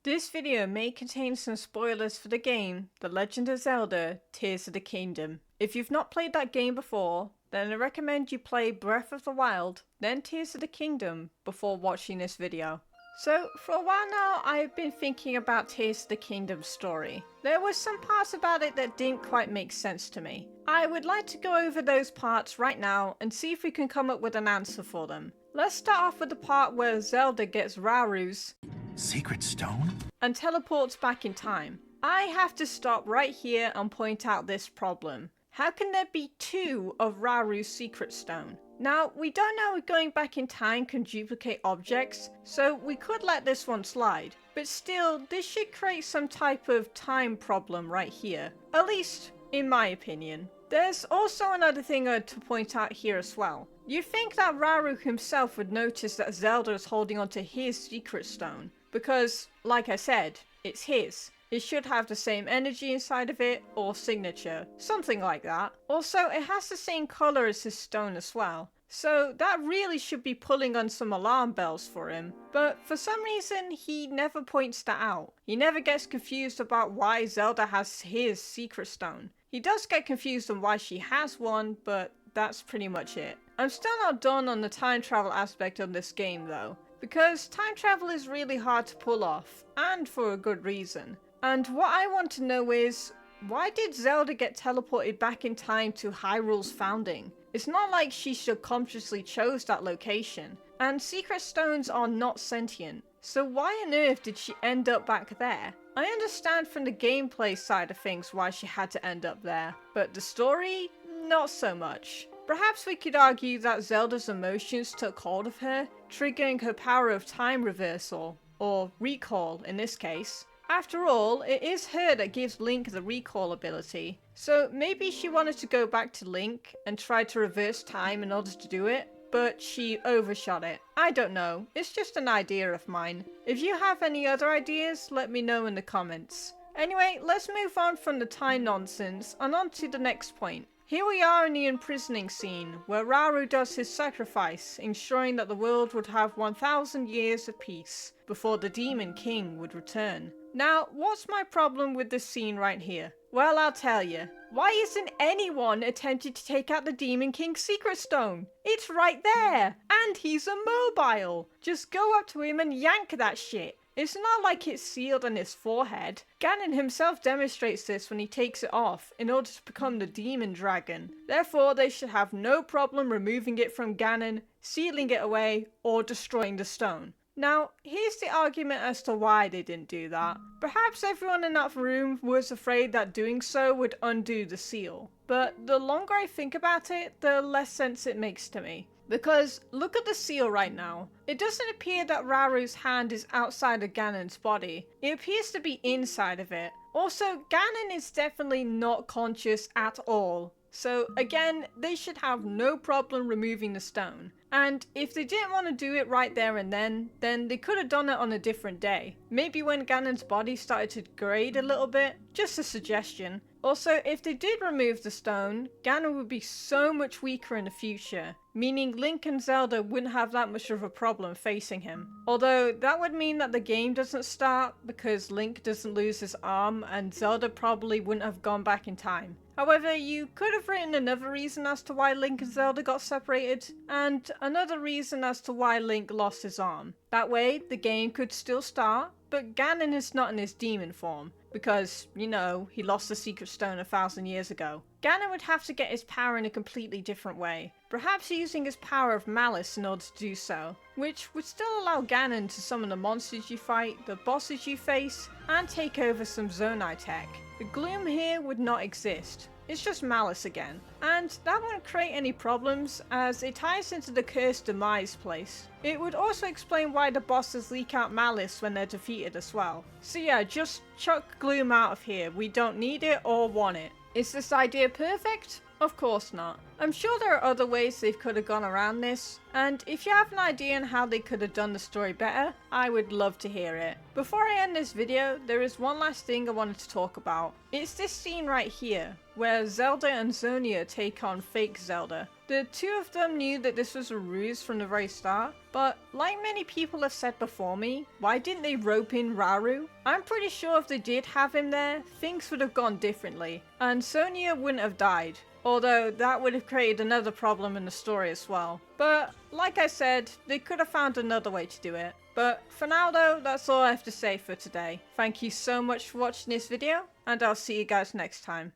This video may contain some spoilers for the game, The Legend of Zelda: Tears of the Kingdom. If you've not played that game before, then I recommend you play Breath of the Wild, then Tears of the Kingdom before watching this video. So, for a while now, I've been thinking about Tears of the Kingdom's story. There were some parts about it that didn't quite make sense to me. I would like to go over those parts right now and see if we can come up with an answer for them. Let's start off with the part where Zelda gets Rauru's Secret stone? and teleports back in time. I have to stop right here and point out this problem. How can there be two of Rauru's secret stone? Now, we don't know if going back in time can duplicate objects, so we could let this one slide. But still, this should create some type of time problem right here. At least, in my opinion. There's also another thing to point out here as well. You'd think that Rauru himself would notice that Zelda is holding onto his secret stone. Because, like I said, it's his. It should have the same energy inside of it, or signature, something like that. Also, it has the same color as his stone as well. So that really should be pulling on some alarm bells for him. But for some reason, he never points that out. He never gets confused about why Zelda has his secret stone. He does get confused on why she has one, but that's pretty much it. I'm still not done on the time travel aspect of this game though, because time travel is really hard to pull off, and for a good reason. And what I want to know is, why did Zelda get teleported back in time to Hyrule's founding? It's not like she subconsciously chose that location, and secret stones are not sentient, so why on earth did she end up back there? I understand from the gameplay side of things why she had to end up there, but the story? Not so much. Perhaps we could argue that Zelda's emotions took hold of her, triggering her power of time reversal, or recall in this case. After all, it is her that gives Link the recall ability, so maybe she wanted to go back to Link and try to reverse time in order to do it, but she overshot it. I don't know, it's just an idea of mine. If you have any other ideas, let me know in the comments. Anyway, let's move on from the time nonsense and on to the next point. Here we are in the imprisoning scene, where Rauru does his sacrifice, ensuring that the world would have 1000 years of peace, before the Demon King would return. Now, what's my problem with this scene right here? Well, I'll tell you. Why isn't anyone attempted to take out the Demon King's secret stone? It's right there! And he's immobile! Just go up to him and yank that shit! It's not like it's sealed on his forehead. Ganon himself demonstrates this when he takes it off in order to become the Demon Dragon. Therefore, they should have no problem removing it from Ganon, sealing it away, or destroying the stone. Now, here's the argument as to why they didn't do that. Perhaps everyone in that room was afraid that doing so would undo the seal. But the longer I think about it, the less sense it makes to me. Because, look at the seal right now. It doesn't appear that Rauru's hand is outside of Ganon's body. It appears to be inside of it. Also, Ganon is definitely not conscious at all. So again, they should have no problem removing the stone. And if they didn't want to do it right there and then they could have done it on a different day. Maybe when Ganon's body started to degrade a little bit. Just a suggestion. Also, if they did remove the stone, Ganon would be so much weaker in the future, meaning Link and Zelda wouldn't have that much of a problem facing him. Although, that would mean that the game doesn't start because Link doesn't lose his arm and Zelda probably wouldn't have gone back in time. However, you could have written another reason as to why Link and Zelda got separated, and another reason as to why Link lost his arm. That way, the game could still start, but Ganon is not in his demon form. Because, you know, he lost the secret stone 1000 years ago. Ganon would have to get his power in a completely different way. Perhaps using his power of malice in order to do so. Which would still allow Ganon to summon the monsters you fight, the bosses you face, and take over some Zonai tech. The gloom here would not exist. It's just malice again. And that wouldn't create any problems, as it ties into the cursed demise place. It would also explain why the bosses leak out malice when they're defeated as well. So yeah, just chuck gloom out of here. We don't need it or want it. Is this idea perfect? Of course not. I'm sure there are other ways they could have gone around this, and if you have an idea on how they could have done the story better, I would love to hear it. Before I end this video, there is one last thing I wanted to talk about. It's this scene right here, where Zelda and Zonia take on fake Zelda. The two of them knew that this was a ruse from the very start, but like many people have said before me, why didn't they rope in Rauru? I'm pretty sure if they did have him there, things would have gone differently, and Zonia wouldn't have died. Although that would have created another problem in the story as well. But like I said, they could have found another way to do it. But for now though, that's all I have to say for today. Thank you so much for watching this video, and I'll see you guys next time.